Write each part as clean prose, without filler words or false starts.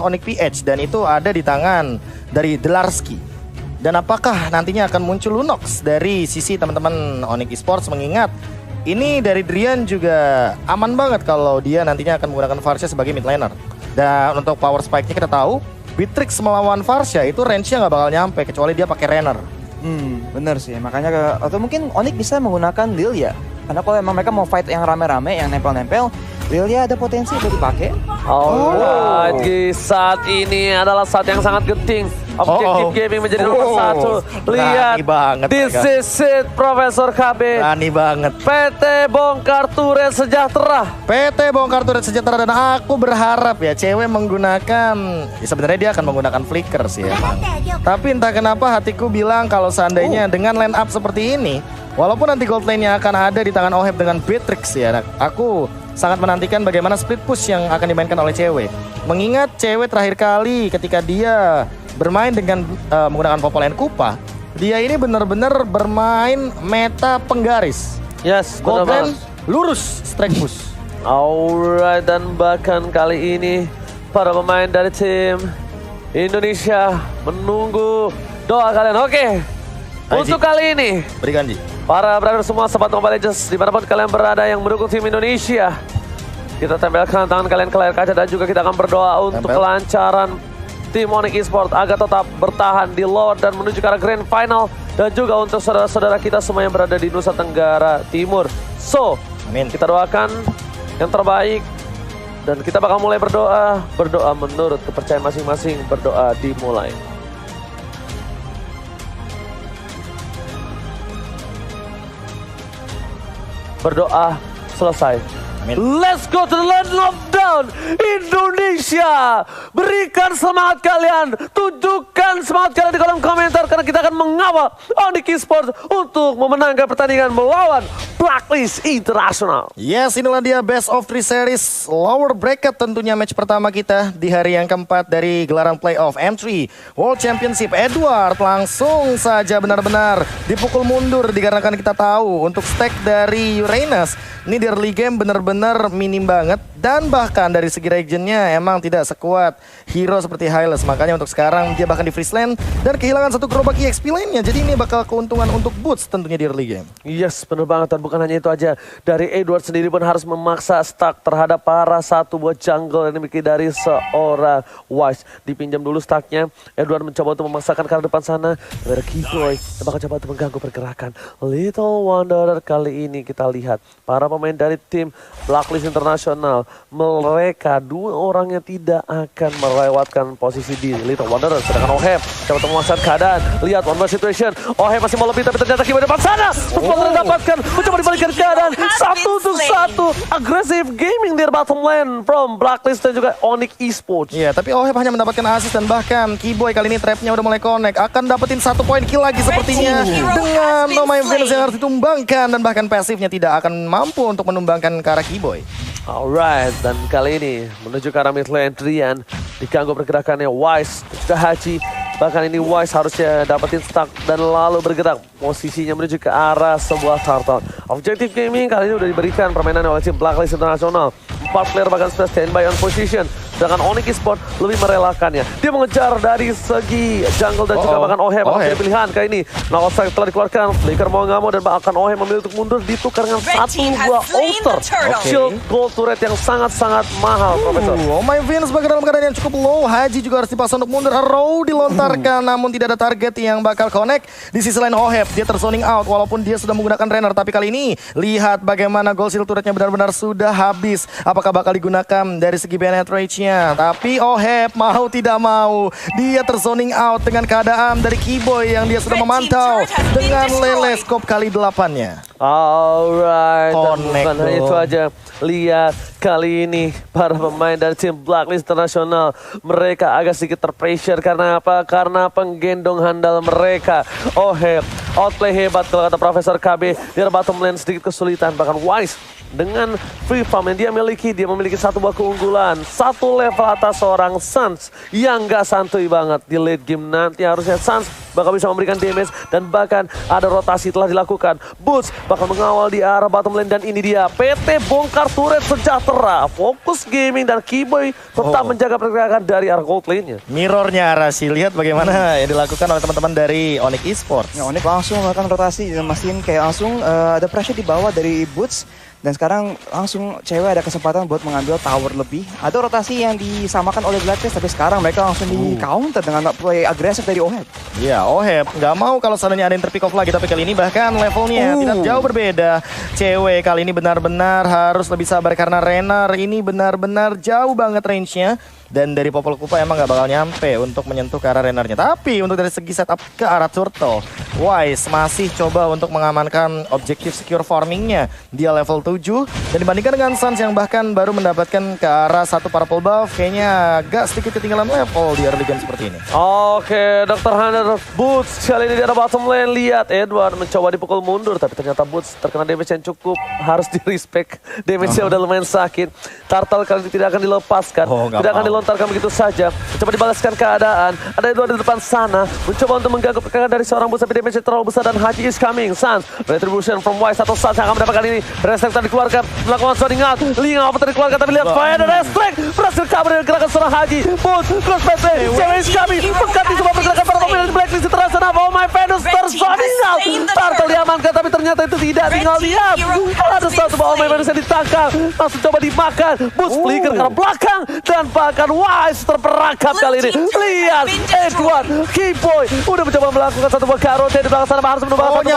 Onyx PH dan itu ada di tangan dari Delarski. Dan apakah nantinya akan muncul Lunox dari sisi teman-teman Onyx Esports, mengingat ini dari Drian juga aman banget kalau dia nantinya akan menggunakan Varsha sebagai mid laner. Dan untuk power spike-nya kita tahu Beatrix melawan Varsha itu range-nya nggak bakal nyampe kecuali dia pakai Renner. Bener sih, makanya atau mungkin Onyx bisa menggunakan Lilia. Karena kalau emang mereka mau fight yang rame-rame, yang nempel-nempel, Lilia ada potensi untuk dipakai. Alright, saat ini adalah saat yang sangat genting. Objektif gaming menjadi nomor satu. Lihat, banget, this is it, Profesor KB. Berani banget. PT Bongkar Turret Sejahtera. PT Bongkar Turret Sejahtera, dan aku berharap ya cewek menggunakan, ya sebenarnya dia akan menggunakan flicker sih emang. Tapi entah kenapa hatiku bilang kalau seandainya dengan line up seperti ini, walaupun nanti gold lane-nya akan ada di tangan Oheb dengan Beatrix ya, aku sangat menantikan bagaimana split push yang akan dimainkan oleh cewek. Mengingat cewek terakhir kali ketika dia bermain dengan menggunakan Popolen Kupa, dia ini benar-benar bermain meta penggaris. Yes, Gold benar lane lurus strike push. Alright, dan bahkan kali ini para pemain dari tim Indonesia menunggu doa kalian. Oke, untuk kali ini Berikan Ji. para brother semua, sobat Mobile Legends dimanapun kalian berada yang mendukung tim Indonesia, kita tempelkan tangan kalian ke layar kaca dan juga kita akan berdoa untuk kelancaran tim Onyx Esports agar tetap bertahan di lower dan menuju ke arah grand final, dan juga untuk saudara-saudara kita semua yang berada di Nusa Tenggara Timur. So, Amin. Kita doakan yang terbaik dan kita bakal mulai berdoa menurut kepercayaan masing-masing. Berdoa dimulai. Berdoa selesai. Amin. Let's go to the land of down, Indonesia. Berikan semangat kalian, tunjukkan semangat kalian di kolom komentar, karena kita akan mengawal Onyx Esports untuk memenangkan pertandingan melawan Blacklist International. Yes, inilah dia best of 3 series lower bracket, tentunya match pertama kita di hari yang keempat dari gelaran playoff M3 World Championship. Edward langsung saja benar-benar dipukul mundur dikarenakan kita tahu untuk stack dari Uranus ini di early game benar-benar minim banget, dan bahkan dari segi regionnya emang tidak sekuat hero seperti Hylas. Makanya untuk sekarang dia bahkan di freeze lane dan kehilangan satu gerobak EXP lainnya. Jadi ini bakal keuntungan untuk Boots tentunya di early game. Yes, benar banget, dan bukan hanya itu aja. Dari Edward sendiri pun harus memaksa stack terhadap para satu buah jungle yang dimiliki dari seorang Wise. Dipinjam dulu stacknya, Edward mencoba untuk memaksakan ke arah depan sana. Ada Keyboy yang bakal coba untuk mengganggu pergerakan Little Wanderer. Kali ini kita lihat para pemain dari tim Blacklist International, mereka dua orang yang tidak akan melewatkan posisi di Little Wanderer. Sedangkan Oheb coba untuk memaksakan keadaan. Lihat one more situation, Oheb masih mau lebih, tapi ternyata Keyboy depan sana. Wanderer dapatkan, mencoba dibalikkan keadaan. Satu untuk satu, agresif gaming di bottom lane from Blacklist dan juga Onyx Esports. Iya, tapi Oheb hanya mendapatkan assist, dan bahkan Keyboy kali ini trapnya udah mulai connect. Akan dapetin 1 poin kill lagi sepertinya dengan No My Venus yang harus ditumbangkan, dan bahkan pasifnya tidak akan mampu untuk menumbangkan ke arah Keyboy. Alright, dan kali ini menuju ke arah mid lane, Drian diganggu pergerakannya Wise dan juga Haji. Bahkan ini Wise harusnya dapetin stack dan lalu bergerak posisinya menuju ke arah sebuah turtle. Objektif gaming kali ini udah diberikan permainan oleh tim Blacklist International. 4 player bahkan sudah standby on position. Sedangkan Onyx Esports lebih merelakannya. Dia mengejar dari segi jungle dan juga bahkan Oheb akan menjadi pilihan kali ini. Now strike telah dikeluarkan, Flicker mau nggak mau, dan bahkan Oheb memilih untuk mundur ditukar dengan satu buah alter shield gold turret yang sangat-sangat mahal, Profesor. Oh My Venus bahkan dalam keadaan yang cukup low. Haji juga harus dipaksa untuk mundur. Arrow dilontarkan namun tidak ada target yang bakal connect. Di sisi lain Oheb, dia terzoning out walaupun dia sudah menggunakan Renner. Tapi kali ini lihat bagaimana gold shield turretnya benar-benar sudah habis. Apakah bakal digunakan dari segi penetrate-nya? Tapi Oheb mau tidak mau, dia terzoning out dengan keadaan dari Keyboy yang dia sudah memantau dengan lele scope kali 8-nya. Alright, dan Connect bukan hanya itu aja. Lihat kali ini para pemain dari tim Blacklist International, mereka agak sedikit terpressure. Karena apa? Karena penggendong handal mereka Oheb outplay hebat kalau kata Profesor KB. Dia bottom lane sedikit kesulitan. Bahkan Wise dengan free farm yang dia miliki, dia memiliki satu buah keunggulan, satu level atas seorang Suns yang gak santuy banget di late game nanti. Harusnya Suns bakal bisa memberikan damage dan bahkan ada rotasi telah dilakukan. Boots bakal mengawal di arah bottom lane dan ini dia PT bongkar turret sejahtera. Fokus Gaming dan Kiboy tetap menjaga pergerakan dari arah gold lane-nya. Mirrornya Arashi, lihat bagaimana yang dilakukan oleh teman-teman dari Onyx Esports. Ya, Onyx langsung melakukan rotasi dan mastiin kayak langsung ada pressure di bawah dari Boots. Dan sekarang langsung cewek ada kesempatan buat mengambil tower lebih. Ada rotasi yang disamakan oleh Blacklist, tapi sekarang mereka langsung di counter dengan play agresif dari Oheb. Iya, Oheb nggak mau kalau seandainya ada yang terpick off lagi, tapi kali ini bahkan levelnya tidak jauh berbeda. Cewek kali ini benar-benar harus lebih sabar karena Renar ini benar-benar jauh banget range-nya. Dan dari Popol Kupa emang nggak bakal nyampe untuk menyentuh ke arah Renarnya. Tapi untuk dari segi setup ke arah Turtle, Wise masih coba untuk mengamankan objektif secure farmingnya. Dia level 7 dan dibandingkan dengan Suns yang bahkan baru mendapatkan ke arah satu purple buff, kayaknya agak sedikit ketinggalan level di early game seperti ini. Oke, Dr. Hunter Boots kali ini di arah bottom lane. Lihat Edward mencoba dipukul mundur, tapi ternyata Boots terkena damage yang cukup harus di-respect. Damage-nya udah lumayan sakit. Turtle kali ini tidak akan dilepaskan, tidak akan dilontarkan begitu saja. Mencoba dibalaskan keadaan. Ada Edward di depan sana, mencoba untuk mengganggu pergerakan dari seorang Boots, tapi damage terlalu besar dan Haji is coming. Suns, retribution from Wise atau Suns yang akan mendapatkan ini. Restrect tadi dikeluarkan, melakukan sounding out. Linga apa tadi dikeluarkan, tapi lihat fire dan Restrect berhasil kabur dari gerakan seorang Haji. Boots, cross pathway, cewek is coming, mengganti semua pergerakan para pemain dari Blacklist terasa. Oh my Venus tersounding out. Turtle diamankan, tapi ternyata itu tidak tinggal diam. Ada satu bawah my Venus yang ditangkap, langsung coba dimakan. Boots flicker ke belakang dan bahkan Wise terperangkap kali ini. Lihat Edward, Keyboy udah mencoba melakukan satu buah karote di belakang sana, harus menembak satu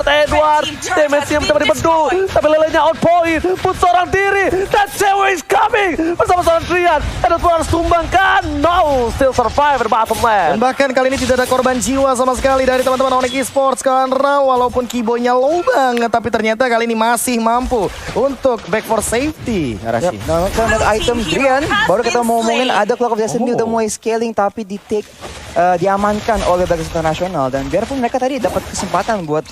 Edward. Damage-nya mencoba dibendung, tapi lelenya out point. Boots seorang diri dan cewek is coming bersama seorang Trian. Edward harus tumbangkan. No, still survive di bottom lane. Dan bahkan kali ini tidak ada korban jiwa sama sekali dari teman-teman Onyx Esports karena walaupun Kiboy-nya low banget, tapi ternyata kali ini masih mampu untuk back for safety. Arashi. Nah, kalau item Drian, baru kita mau ngomongin ada Clock of Destiny udah mulai scaling tapi di take diamankan oleh Blacklist International. Dan biarpun mereka tadi dapat kesempatan buat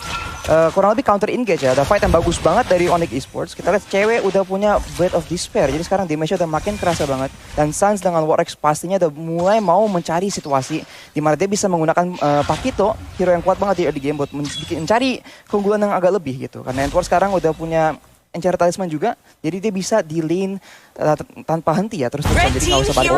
kurang lebih counter engage ya, ada fight yang bagus banget dari Onyx Esports. Kita lihat cewek udah punya Blade of Despair, jadi sekarang damage-nya udah makin kerasa banget. Dan Suns dengan Warx pastinya udah mulai mau mencari situasi di mana dia bisa menggunakan Pakito, hero yang kuat banget di early game buat mencari keunggulan yang agak lebih gitu. Karena Edward sekarang udah punya Enchant Talisman juga, jadi dia bisa di lane tanpa henti ya, terus-terusan, jadi nggak usah balik.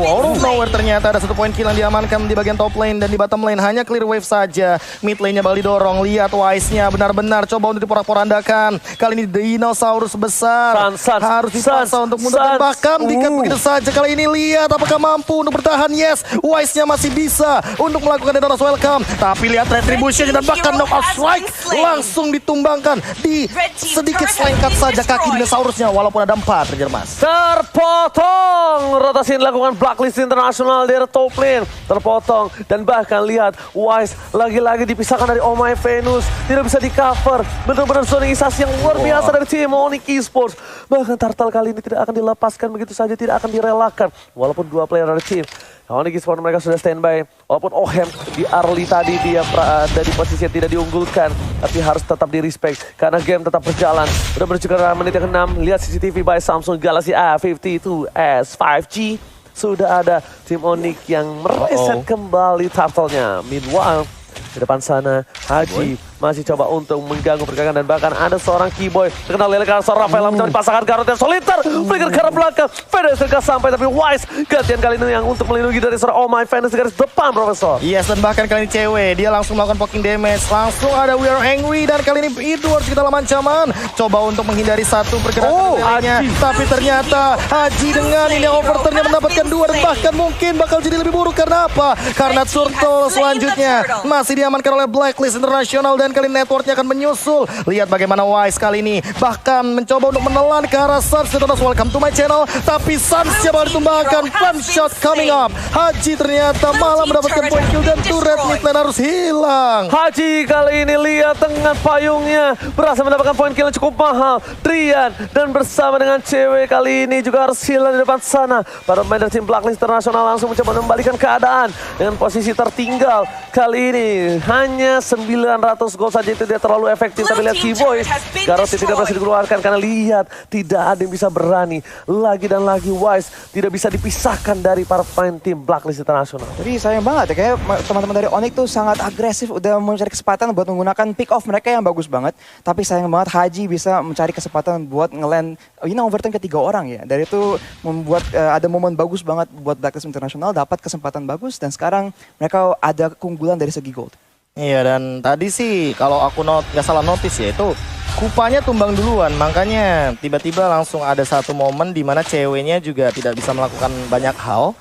Out of nowhere ternyata ada satu poin kill yang diamankan di bagian top lane dan di bottom lane hanya clear wave saja. Mid lane-nya bakal didorong, lihat Wise-nya benar-benar coba untuk diporak-porandakan. Kali ini dinosaurus besar harus dipaksa untuk mundur dan bahkan dikat begitu saja. Kali ini lihat apakah mampu untuk bertahan. Yes, Wise-nya masih bisa untuk melakukan Dinosaurus welcome, tapi lihat retribution dan bahkan knockout strike langsung ditumbangkan di sedikit selengkat saja kaki dinosaurusnya walaupun ada 4 Jermas. Terpotong rotasi yang dilakukan Blacklist International dari top lane, terpotong dan bahkan lihat Wise lagi-lagi dipisahkan dari Oh My Venus, tidak bisa di cover. Benar-benar zoningisasi yang luar biasa dari tim Onyx Esports. Bahkan Turtle kali ini tidak akan dilepaskan begitu saja, tidak akan direlakan walaupun dua player dari tim Onyx Esports mereka sudah standby. Walaupun Oheb di early tadi dia ada di posisi yang tidak diunggulkan, tapi harus tetap di respect karena game tetap berjalan. Udah menuju ke menit yang ke-6. Lihat CCTV by Samsung Galaxy A52s 5G. Sudah ada tim Onyx yang mereset kembali turtle-nya. Meanwhile, di depan sana Haji masih coba untuk mengganggu pergerakan dan bahkan ada seorang Keyboy terkenal lele karena seorang Rafael mencoba dipasangkan garot yang soliter, flicker ke arah belakang. Venus tidak sampai tapi Wise gantian kali ini yang untuk melindungi dari seorang Oh My Venus di garis depan, Profesor. Yes, dan bahkan kali ini cewek dia langsung melakukan poking damage, langsung ada We Are Angry dan kali ini Edward juga dalam ancaman coba untuk menghindari satu pergerakan lelenya, tapi ternyata Haji dengan ini overturn-nya mendapatkan 2 dan bahkan mungkin bakal jadi lebih buruk. Karena apa? Karena Turtle selanjutnya masih diamankan oleh Blacklist International dan kali networknya akan menyusul. Lihat bagaimana Wise kali ini bahkan mencoba untuk menelan ke arah Suns. Welcome to my channel, tapi Suns bakal ditumbangkan. One shot coming up. Haji ternyata malah mendapatkan point kill dan turret mid lane harus hilang. Haji kali ini lihat dengan payungnya berhasil mendapatkan point kill yang cukup mahal. Drian dan bersama dengan cewek kali ini juga harus hilang di depan sana. Para pemain dari tim Blacklist International langsung mencoba membalikan keadaan dengan posisi tertinggal. Kali ini hanya 900 gol saja itu dia terlalu efektif. Tapi lihat Keyboy, Garrote tidak berhasil dikeluarkan karena lihat tidak ada yang bisa berani. Lagi dan lagi Wise tidak bisa dipisahkan dari para pemain tim Blacklist International. Jadi sayang banget ya, kayak teman-teman dari Onyx tuh sangat agresif, udah mencari kesempatan buat menggunakan pick off mereka yang bagus banget. Tapi sayang banget Haji bisa mencari kesempatan buat ngeland overturn ke 3 orang ya. Dari itu membuat ada momen bagus banget buat Blacklist International, dapat kesempatan bagus dan sekarang mereka ada keunggulan dari segi gold. Iya, dan tadi sih kalau aku nggak salah notice ya, itu Kupanya tumbang duluan, makanya tiba-tiba langsung ada satu momen di mana ceweknya juga tidak bisa melakukan banyak hal.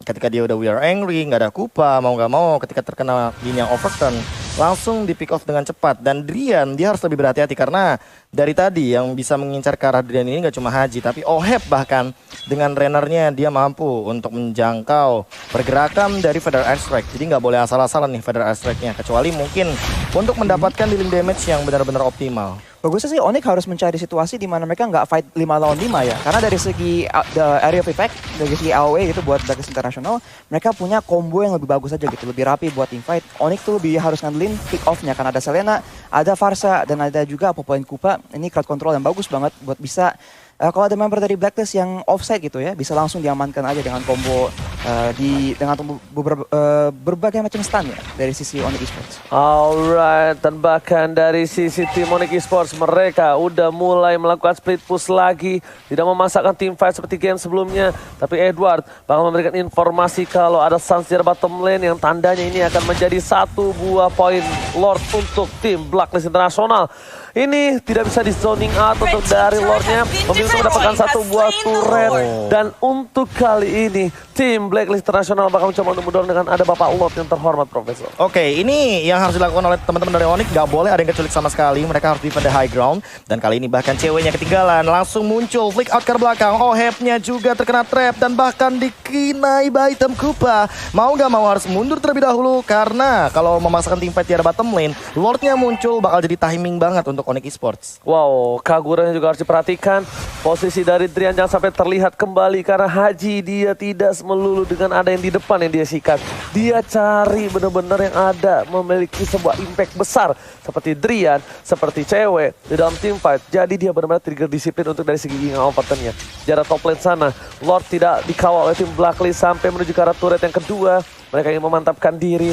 Ketika dia udah we are angry, nggak ada Kupa, mau nggak mau ketika terkena gini yang overturn, langsung di pick off dengan cepat. Dan Drian, dia harus lebih berhati-hati karena dari tadi yang bisa mengincar ke arah Drian ini nggak cuma Haji, tapi Oheb bahkan dengan runnernya dia mampu untuk menjangkau pergerakan dari Feather Airstrike. Jadi nggak boleh asal-asalan nih Feather Airstrike-nya, kecuali mungkin untuk mendapatkan dealing damage yang benar-benar optimal. Bagusnya sih Onyx harus mencari situasi di mana mereka nggak fight 5 lawan 5 ya. Karena dari segi the area of effect, dari segi AOE gitu buat Blacklist International, mereka punya combo yang lebih bagus aja gitu, lebih rapi buat team fight. Onyx tuh lebih harus ngandelin pick off-nya karena ada Selena, ada Farsa, dan ada juga Popoin Kupa. Ini crowd control yang bagus banget buat bisa kalau ada member dari Blacklist yang offside gitu ya, bisa langsung diamankan aja dengan combo dengan berbagai macam stun ya dari sisi Onyx Esports. Alright, dan bahkan dari sisi tim Onyx Esports mereka udah mulai melakukan split push lagi, tidak memasakkan team fight seperti game sebelumnya. Tapi Edward bakal memberikan informasi kalau ada Suns di bottom lane yang tandanya ini akan menjadi satu buah poin Lord untuk tim Blacklist International. Ini tidak bisa di zoning out untuk dari Lordnya, memilih mendapatkan satu buah turret. Dan untuk kali ini tim Blacklist International bakal mencoba untuk mendorong dengan ada Bapak Lord yang terhormat, Profesor. Oke, ini yang harus dilakukan oleh teman-teman dari Onyx. Gak boleh ada yang keculik sama sekali, mereka harus defend the high ground. Dan kali ini bahkan ceweknya ketinggalan, langsung muncul flick out ke belakang. Ohebnya juga terkena trap dan bahkan dikinai by item Kupa. Mau gak mau harus mundur terlebih dahulu, karena kalau memasakkan team fight di arah bottom lane, Lordnya muncul bakal jadi timing banget untuk Onyx Esports. Wow, Kaguranya juga harus diperhatikan. Posisi dari Drian jangan sampai terlihat kembali karena Haji dia tidak melulu dengan ada yang di depan yang dia sikat. Dia cari benar-benar yang ada memiliki sebuah impact besar seperti Drian, seperti cewek di dalam team fight. Jadi dia benar-benar trigger disiplin untuk dari segi ginga overturn-nya. Jarak top lane sana, Lord tidak dikawal oleh tim Blacklist sampai menuju ke arah turret yang kedua. Mereka ingin memantapkan diri.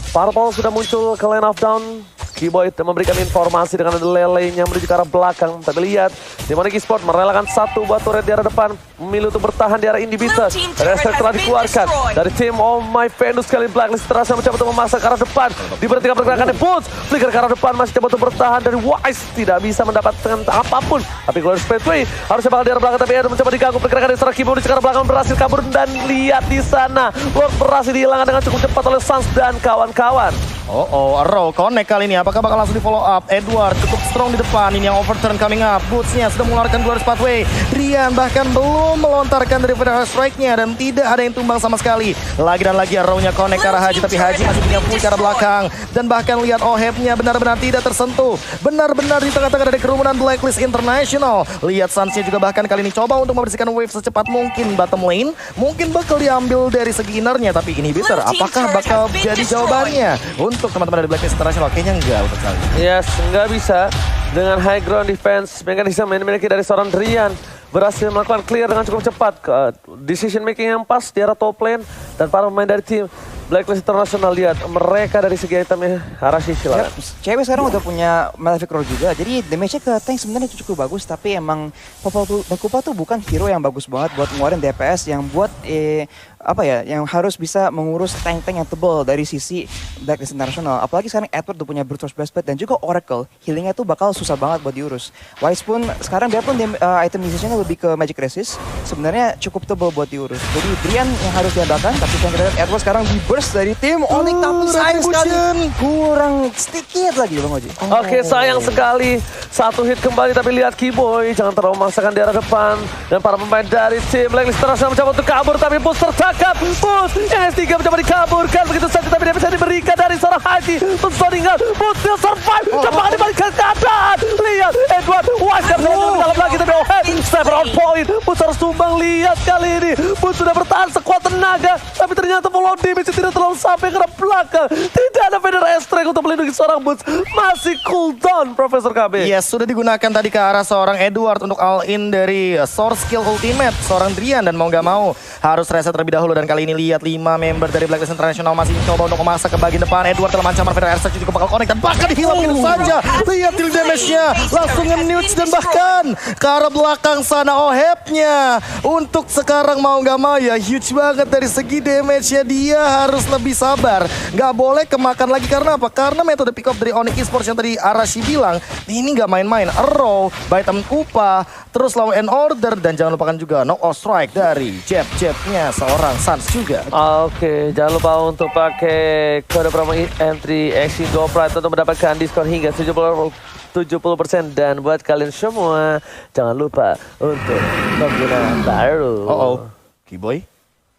Purple sudah muncul ke lane of down. Keyboy memberikan informasi dengan ada lelenya menuju ke arah belakang. Tapi lihat, tim Onyx Esports merelakan satu buah turret di arah depan. Memilih untuk bertahan di arah Indivisa. Restrek telah dikeluarkan dari tim Oh My Venus kali Blacklist terasa mencoba untuk memaksa ke arah depan. Diberhentikan pergerakannya Boots. Flicker ke arah depan masih coba untuk bertahan dari Wise. Tidak bisa mendapatkan apapun. Tapi Glorious Pathway harusnya bakal di arah belakang. Tapi Edo mencoba diganggu pergerakan dari Keyboy menuju ke arah belakang. Berhasil kabur dan lihat di sana. Lord berhasil dihilangkan dengan cukup cepat oleh Suns dan kawan-kawan. Arrow connect kali ini. Apakah bakal langsung di follow up? Edward cukup strong di depan. Ini yang overturn coming up. Boots-nya sudah mengeluarkan Glorious Pathway. Drian bahkan belum melontarkan dari Feather Strike-nya dan tidak ada yang tumbang sama sekali. Lagi dan lagi Arrow-nya connect ke arah Haji, tapi Haji masih punya full ke arah belakang. Dan bahkan lihat Oheb-nya benar-benar tidak tersentuh. Benar-benar di tengah-tengah dari kerumunan Blacklist International. Lihat Suns-nya juga bahkan kali ini coba untuk membersihkan wave secepat mungkin bottom lane. Mungkin bakal diambil dari segi innernya, tapi ini bitter. Apakah bakal jadi jawabannya untuk teman-teman dari Blacklist International? Kayaknya enggak untuk kali ini. Yes, nggak bisa. Dengan high ground defense, mekanisme yang dimiliki dari seorang Drian berhasil melakukan clear dengan cukup cepat. Decision making yang pas di arah top lane. Dan para pemain dari tim Blacklist International, lihat mereka dari segi itemnya Arashi silakan. Cewek sekarang udah punya Malefic Roar juga, jadi damage-nya ke tank sebenarnya cukup bagus, tapi emang Kupa tuh bukan hero yang bagus banget buat ngeluarin DPS yang buat yang harus bisa mengurus tank-tank yang tebal dari sisi Blacklist International. Apalagi sekarang Edward udah punya Brute Force Breastplate dan juga Oracle, healingnya tuh bakal susah banget buat diurus. Wise pun sekarang biarpun itemization-nya lebih ke Magic Resist, sebenarnya cukup tebal buat diurus. Jadi Drian yang harus diandalkan, tapi yang kita lihat Edward sekarang di-burst dari tim Onyx, tapi sayang sekali kurang sedikit lagi Bang Oji. Oke, sayang sekali. Satu hit kembali, tapi lihat Keyboy jangan terlalu memaksakan di arah depan. Dan para pemain dari tim Blacklist International mencoba untuk kabur, tapi Boots tertangkap. Boots yang S3 mencoba dikaburkan begitu saja, tapi dia bisa diberikan dari seorang Haji. Mensoningan, Boots dia survive. Coba dibalikan keadaan. Lihat Edward, Wise gak bisa dalam lagi, tapi Oheb sniper on point. Boots harus tumbang. Lihat kali ini Boots sudah bertahan sekuat tenaga. naga, tapi ternyata follow damage tidak terlalu sampai ke belakang. Tidak ada Vader Airstrike untuk melindungi seorang Boots. Masih cooldown Profesor KB. Yes, sudah digunakan tadi ke arah seorang Edward untuk all-in dari Source Skill Ultimate seorang Drian, dan mau gak mau harus reset terlebih dahulu. Dan kali ini lihat 5 member dari Blacklist International masih coba untuk memaksa ke bagian depan. Edward dalam ancaman Vader Airstrike juga bakal connect dan bahkan dihilang begitu saja. Lihat deal damage-nya langsung nge-nuke dan bahkan ke arah belakang sana Ohep-nya untuk sekarang mau gak mau ya huge banget dari segi damage-nya. Dia harus lebih sabar, gak boleh kemakan lagi. Karena apa? Karena metode pick up dari Onyx Esports yang tadi Arashi bilang ini gak main-main. Arrow, Baitam Kupa, terus Law and Order, dan jangan lupakan juga knock out strike dari jab-jabnya seorang Sans juga. Oke, jangan lupa untuk pakai kode promo entry Exing Go Pride untuk mendapatkan diskon hingga 70%. Dan buat kalian semua, jangan lupa untuk pengguna baru. Kiboy,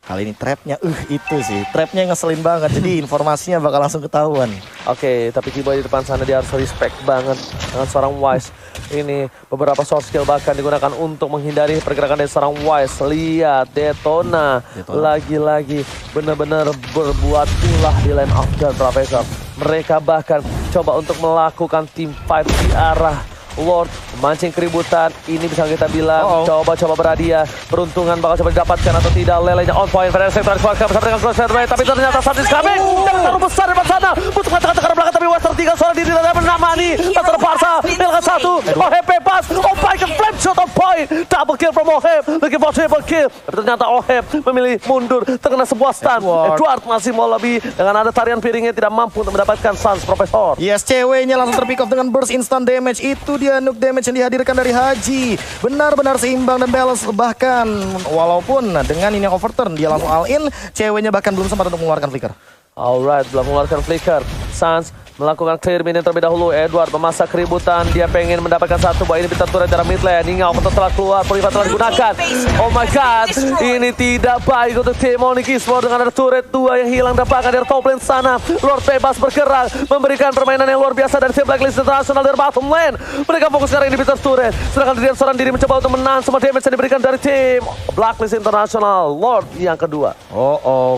kali ini trapnya, itu sih. Trapnya ngeselin banget, jadi informasinya bakal langsung ketahuan. Oke, tapi Kiboy di depan sana dia harus respect banget dengan seorang Wise. Ini beberapa soft skill bahkan digunakan untuk menghindari pergerakan dari seorang Wise. Lihat, Detona. Lagi-lagi benar-benar berbuat ulah di line of guard Profesor. Mereka bahkan coba untuk melakukan team fight di arah Lord, mancing keributan. Ini bisa kita bilang coba-coba berhadiah. Peruntungan bakal coba didapatkan atau tidak. Lelenya on point. Vader Airstrike bersama dengan crossfire rate, tapi ternyata saat ini coming. Dan terlalu besar di depan sana. Butuh kata-kata ke belakang, tapi West tertinggal seorang diri dan bernama nih. Tak terpaksa. Milkan satu. Ohep bebas. Ohep flame shot on point. Double kill from Ohep. Looking for triple kill. Tapi ternyata Ohep memilih mundur. Terkena sebuah stun. Edward masih mau lebih. Dengan ada tarian piringnya tidak mampu untuk mendapatkan Sans Profesor. Yes, ceweknya langsung terpick off dengan burst instant damage. Itu dia nuke damage yang dihadirkan dari Haji. Benar-benar seimbang dan balance. Bahkan walaupun dengan ini overturn, dia langsung all in. Ceweknya bahkan belum sempat untuk mengeluarkan flicker. Alright, belum mengeluarkan flicker. Sans melakukan clear minion terlebih dahulu. Edward memasak keributan. Dia pengen mendapatkan satu buah ini pintar turret dari mid lane. Ningau telah keluar, Poliva telah digunakan. Oh my god, ini tidak baik untuk tim Onyx Esports dengan ada turret 2 yang hilang. Dan bahkan dari top lane sana Lord bebas bergerak, memberikan permainan yang luar biasa dari tim Blacklist International dari bottom lane. Mereka fokus sekarang ini pintar turret. Sedangkan Drian seorang diri mencoba untuk menahan semua damage yang diberikan dari tim Blacklist International. Lord yang kedua.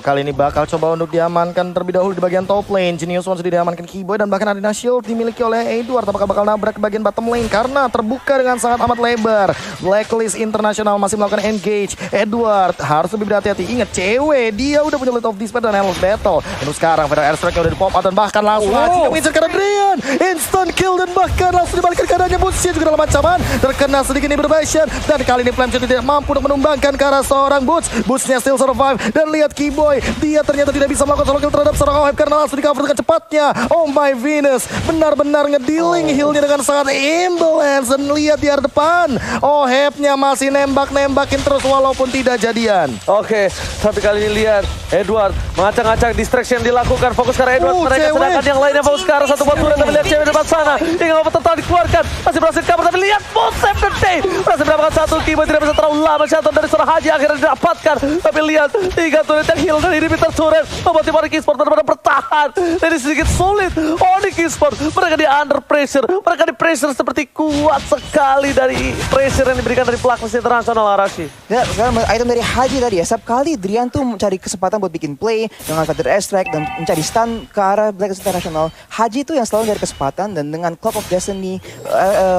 Kali ini bakal coba untuk diamankan terlebih dahulu di bagian top lane. Genius One sudah diamankan Kiboy, dan bahkan Arena Shield dimiliki oleh Edward. Apakah bakal nabrak ke bagian bottom lane karena terbuka dengan sangat amat lebar. Blacklist International masih melakukan engage. Edward harus lebih berhati-hati. Ingat, cewek dia udah punya Light of Despair dan Endless Battle. Untuk sekarang Vader Airstrike udah di pop out dan bahkan langsung aja mengincar ke Adrian. Instant kill dan bahkan langsung dibalikan keadaannya. Bootsnya juga dalam ancaman. Terkena sedikit ini berbahaya, dan kali ini Flame Shot tidak mampu untuk menumbangkan ke arah seorang Boots. Bootsnya still survive, dan lihat Kiboy, dia ternyata tidak bisa melakukan solo kill terhadap seorang Ohep karena langsung di cover dengan cepatnya. Oh my Venus, benar-benar ngedealing healnya dengan sangat imbalance. Dan lihat di arah depan, Ohep-nya masih nembak-nembakin terus walaupun tidak jadian. Oke, tapi kali ini lihat Edward mengacak-acak distraction dilakukan. Fokus ke arah Edward, mereka sedangkan yang lainnya fokus ke arah satu buat turret. Tapi lihat cewek depan sana, ingin mau total dikeluarkan, masih berhasil cover. Tapi lihat both save the day, berhasil mendapatkan satu. Kiboy tidak bisa terlalu lama, shutdown dari seorang Haji akhirnya didapatkan. Tapi lihat 3 turret yang heal dari Inhibitor turret membuat tim Onyx Esports benar-benar bertahan. Jadi sedikit sulit Onyx Esports, mereka di under pressure, mereka di pressure seperti kuat sekali dari pressure yang diberikan dari Blacklist International. Arashi. Ya, sekarang item dari Haji tadi ya, setiap kali Drian tuh mencari kesempatan buat bikin play dengan Vader Airstrike dan mencari stun ke arah Blacklist International. Haji tuh yang selalu mencari kesempatan, dan dengan Clock of Destiny,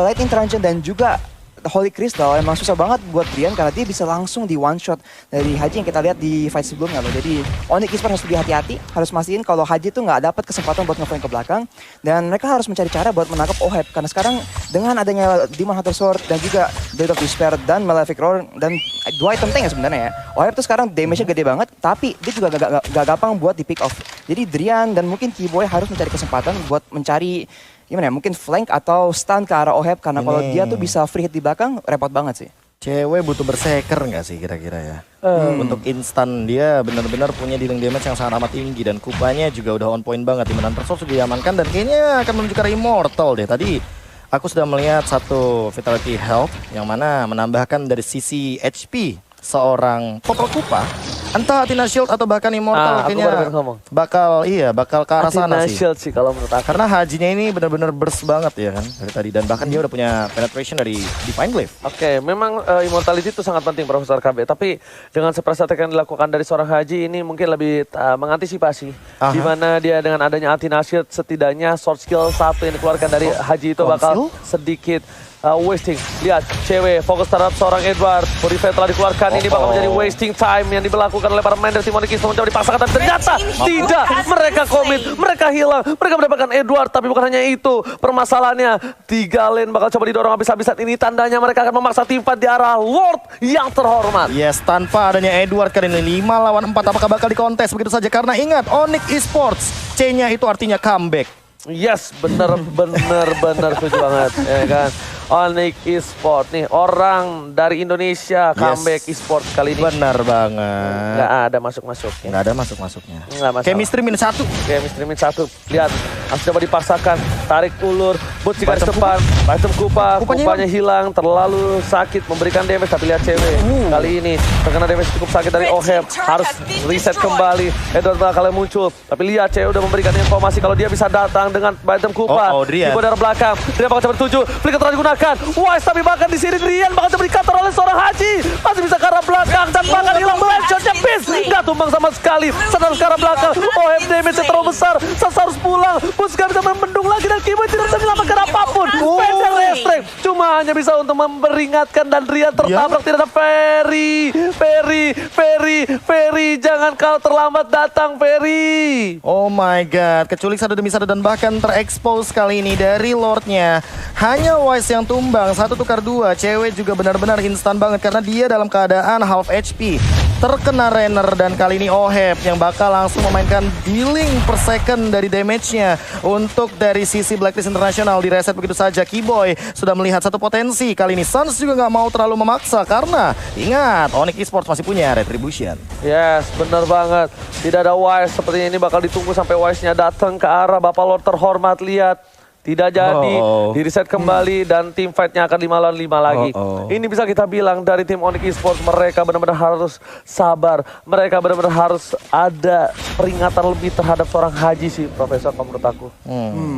Lightning Truncheon dan juga Holy Crystal emang susah banget buat Drian karena dia bisa langsung di one shot dari Haji yang kita lihat di fight sebelumnya loh. Jadi Onyx Esports harus lebih hati-hati, harus mastiin kalau Haji tuh nggak dapat kesempatan buat nge-flank ke belakang, dan mereka harus mencari cara buat menangkap Ohep karena sekarang dengan adanya Demon Hunter Sword dan juga Blade of Despair dan Malefic Roar dan 2 item tank ya sebenarnya ya, Ohep tuh sekarang damage-nya gede banget, tapi dia juga gak gampang buat di pick off. Jadi Drian dan mungkin Kiboy harus mencari kesempatan buat mencari gimana ya, mungkin flank atau stun ke arah Ohep karena kalau dia tuh bisa free hit di belakang repot banget sih. Cewek butuh berseker nggak sih kira-kira ya? Untuk instan dia benar-benar punya dealing damage yang sangat amat tinggi, dan kupanya juga udah on point banget. Dimana Tersos sudah diamankan dan kayaknya akan menuju ke arah Immortal deh. Tadi aku sudah melihat satu Vitality Health yang mana menambahkan dari sisi HP seorang Popol Kupa Entah Athena Shield atau bahkan Immortal Aku baru kayaknya pengen ngomong. bakal ke arah sana Athena sih. Shield sih kalau menurut aku. Karena Hajinya ini benar-benar burst banget ya kan dari tadi, dan bahkan dia udah punya penetration dari Divine Glaive. Oke, memang immortality itu sangat penting Profesor KB. Tapi dengan strategi yang dilakukan dari seorang Haji ini mungkin lebih mengantisipasi. Aha. Di mana dia dengan adanya Athena Shield setidaknya sword skill 1 yang dikeluarkan dari Haji itu bakal sedikit wasting. Lihat, cewek fokus terhadap seorang Edward. Purify telah dikeluarkan, ini bakal menjadi wasting time yang diberlakukan oleh para main dari tim Onyx mencoba dipaksakan, tapi ternyata tidak. Mereka komit, mereka hilang, mereka mendapatkan Edward. Tapi bukan hanya itu, permasalahannya 3 lane bakal coba didorong habis-habisan. Ini tandanya mereka akan memaksa tim fight di arah Lord yang terhormat. Yes, tanpa adanya Edward kali ini 5 lawan 4 apakah bakal dikontes begitu saja? Karena ingat, Onyx Esports C-nya itu artinya comeback. Yes, bener setuju banget, ya kan. Onyx Esports nih, orang dari Indonesia comeback Esports kali ini. Benar banget. Nggak ada masuk-masuknya. Nggak ada masuk-masuknya. Nggak masalah. Chemistry -1. Chemistry -1. Lihat, harus coba dipaksakan. Tarik ulur, Boots di garis depan. Item Kupanya hilang, terlalu sakit memberikan damage. Tapi lihat cewek, kali ini terkena damage cukup sakit dari Oheb. Harus reset kembali. Edward bakal muncul. Tapi lihat cewek udah memberikan informasi kalau dia bisa datang dengan item Kupa. Drian. Di dari belakang. Drian bakal coba dituju. Flicker telah digunakan. Wise, tapi bahkan di sini Drian bakal coba di-counter oleh seorang Haji. Masih bisa ke arah belakang dan bahkan hilang shotnya Beast. Nggak tumbang sama sekali. Sedang ke arah belakang. Oheb damage terlalu besar. Sasa harus pulang. Boots gak bisa membendung lagi dan Kiboy tidak bisa menyelamatkan apapun. Pendek restrek. Cuma hanya bisa untuk memperingatkan dan Drian tertabrak. Tidak ada Ferry. Jangan kau terlambat datang, Ferry. Oh my god, keculik satu demi satu dan bahkan terekspos kali ini dari Lordnya. Hanya Wise yang tumbang, 1 tukar 2. Cewek juga benar-benar instan banget karena dia dalam keadaan half HP. Terkena Renner dan kali ini Oheb yang bakal langsung memainkan dealing per second dari damage-nya. Untuk dari sisi Blacklist International direset begitu saja. Kiboy sudah melihat satu potensi. Kali ini Suns juga nggak mau terlalu memaksa karena ingat Onyx Esports masih punya Retribution. Yes, bener banget. Tidak ada Wise, sepertinya ini bakal ditunggu sampai Wise-nya datang ke arah Bapak Lord terhormat. Lihat. Tidak jadi, di-reset kembali dan tim fight-nya akan 5 lawan 5 lagi. Ini bisa kita bilang dari tim Onyx Esports, mereka benar-benar harus sabar. Mereka benar-benar harus ada peringatan lebih terhadap seorang Haji sih, Profesor, kalau menurut aku.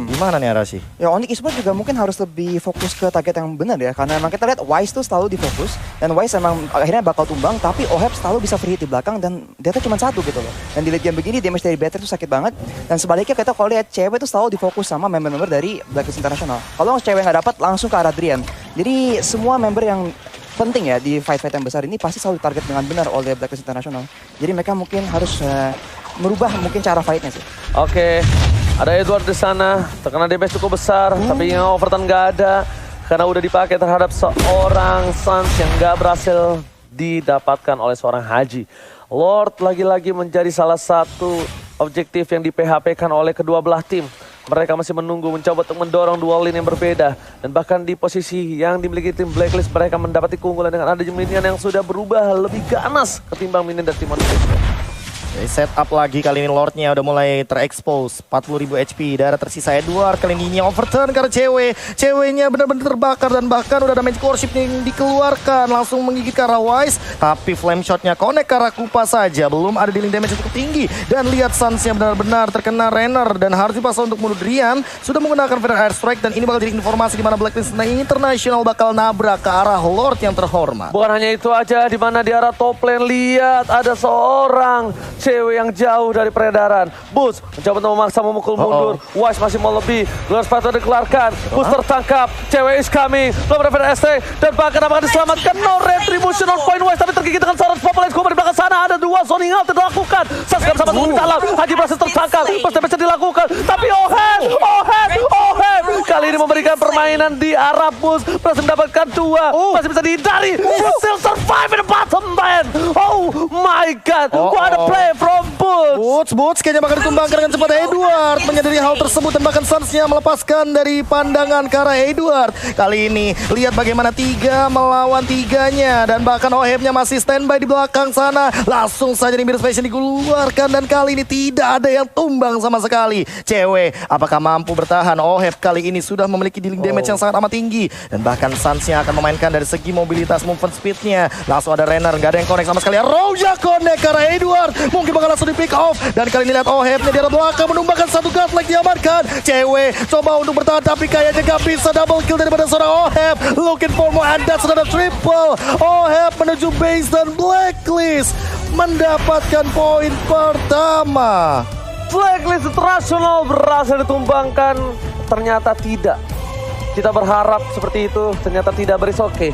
Gimana nih Arashi? Ya Onyx Esports juga mungkin harus lebih fokus ke target yang benar ya. Karena emang kita lihat Wise tuh selalu difokus. Dan Wise emang akhirnya bakal tumbang. Tapi Oheb selalu bisa free hit di belakang dan dia tuh cuma 1 gitu loh. Dan di late game begini damage dari Battery tuh sakit banget. Dan sebaliknya kita kalau lihat cewek tuh selalu difokus sama member-member dari Blacklist International. Kalau cewek nggak dapat langsung ke arah Drian. Jadi semua member yang penting ya di fight-fight yang besar ini pasti selalu target dengan benar oleh Blacklist International. Jadi mereka mungkin harus merubah mungkin cara fight-nya sih. Oke, ada Edward di sana, terkena damage cukup besar, tapi yang overturn nggak ada karena udah dipakai terhadap seorang Suns yang nggak berhasil didapatkan oleh seorang Haji. Lord lagi-lagi menjadi salah satu objektif yang di PHP-kan oleh kedua belah tim. Mereka masih menunggu, mencoba untuk mendorong dua lane yang berbeda. Dan bahkan di posisi yang dimiliki tim Blacklist, mereka mendapati keunggulan dengan ada minion yang sudah berubah lebih ganas ketimbang minion dari tim Onyx. Setup lagi kali ini Lordnya udah mulai terekspos. 40.000 HP, darah tersisa Edward. Kali ini overturn karena ceweknya benar-benar terbakar dan bahkan udah ada magic worship yang dikeluarkan. Langsung menggigit ke arah Wise. Tapi flame shotnya connect ke arah Kupa saja. Belum ada dealing damage yang cukup tinggi. Dan lihat Suns yang benar-benar terkena Renner dan harus dipaksa untuk bunuh Drian. Sudah menggunakan Feather Airstrike dan ini bakal jadi informasi di mana Blacklist International bakal nabrak ke arah Lord yang terhormat. Bukan hanya itu aja, di mana di arah top lane lihat ada seorang cewek yang jauh dari peredaran. Boots mencoba untuk memaksa memukul mundur. Wise masih mau lebih. Glorious Fighter dikeluarkan. Boots tertangkap. Cewek is coming. Belum ada Feather ST. Dan bahkan apakah diselamatkan? No retribution on point Wise. Tapi tergigit dengan seorang Populate Kupa di belakang sana. Ada 2 zoning out dilakukan. Saskia bersama teman di dalam. Haji berhasil tertangkap. Pasti bisa dilakukan. Tapi Oheb. Kali ini memberikan permainan di arah Boots. Berhasil mendapatkan 2. Masih bisa dihindari. Boots still survive in the bottom lane. Oh my god. What a play from Boots. Boots kayaknya bakal ditumbangkan dengan cepat. Edward menyadari hal tersebut dan bahkan Suns-nya melepaskan dari pandangan ke arah Edward. Kali ini lihat bagaimana 3 melawan 3-nya dan bahkan Oheb-nya masih standby di belakang sana. Langsung saja nih Mirror Passion dikeluarkan dan kali ini tidak ada yang tumbang sama sekali. Cewek, apakah mampu bertahan? Oheb kali ini sudah memiliki dealing damage yang sangat amat tinggi dan bahkan Suns-nya akan memainkan dari segi mobilitas movement speed-nya. Langsung ada Renner, nggak ada yang connect sama sekali. Roja connect ke arah Edward, mungkin bakal langsung di pick off dan kali ini lihat Oheb-nya di arah belakang menumbangkan satu godlike diamankan. Cewek coba untuk bertahan tapi kayaknya nggak bisa double kill daripada seorang Oheb. Looking for more and that's another triple. Oheb menuju base dan Blacklist mendapatkan poin pertama. Blacklist International berhasil ditumbangkan. Ternyata tidak. Kita berharap seperti itu, ternyata tidak, beris oke.